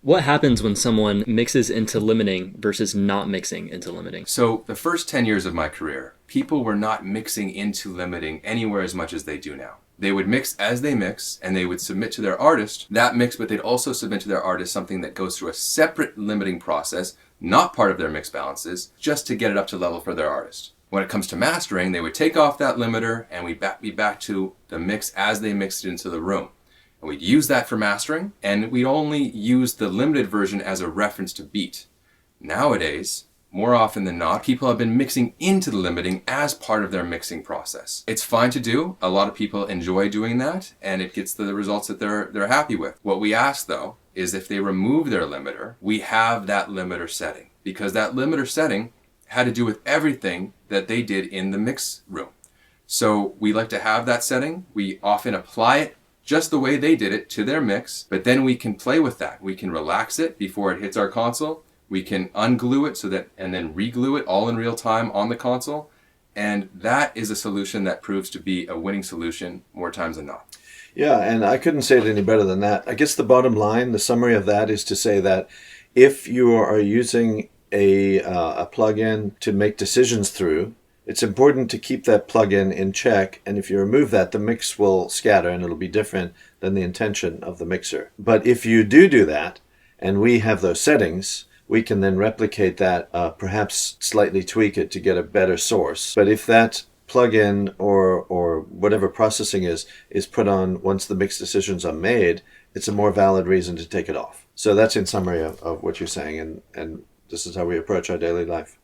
What happens when someone mixes into limiting versus not mixing into limiting? So the first 10 years of my career, people were not mixing into limiting anywhere as much as they do now. They would mix as they mix, and they would submit to their artist that mix, but they'd also submit to their artist something that goes through a separate limiting process, not part of their mix balances, just to get it up to level for their artist. When it comes to mastering, they would take off that limiter and we'd be back to the mix as they mixed it into the room. And we'd use that for mastering, and we'd only use the limited version as a reference to beat. Nowadays, more often than not, people have been mixing into the limiting as part of their mixing process. It's fine to do. A lot of people enjoy doing that, and it gets the results that they're happy with. What we ask, though, is if they remove their limiter, we have that limiter setting, because that limiter setting had to do with everything that they did in the mix room. So we like to have that setting. We often apply it just the way they did it to their mix, but then we can play with that. We can relax it before it hits our console. We can unglue it and then reglue it all in real time on the console. And that is a solution that proves to be a winning solution more times than not. Yeah, and I couldn't say it any better than that. I guess the bottom line, the summary of that is to say that if you are using a plugin to make decisions through, it's important to keep that plugin in check, and if you remove that, the mix will scatter and it'll be different than the intention of the mixer. But if you do that, and we have those settings, we can then replicate that, perhaps slightly tweak it to get a better source. But if that plugin or whatever processing is put on once the mix decisions are made, it's a more valid reason to take it off. So that's in summary of what you're saying, and this is how we approach our daily life.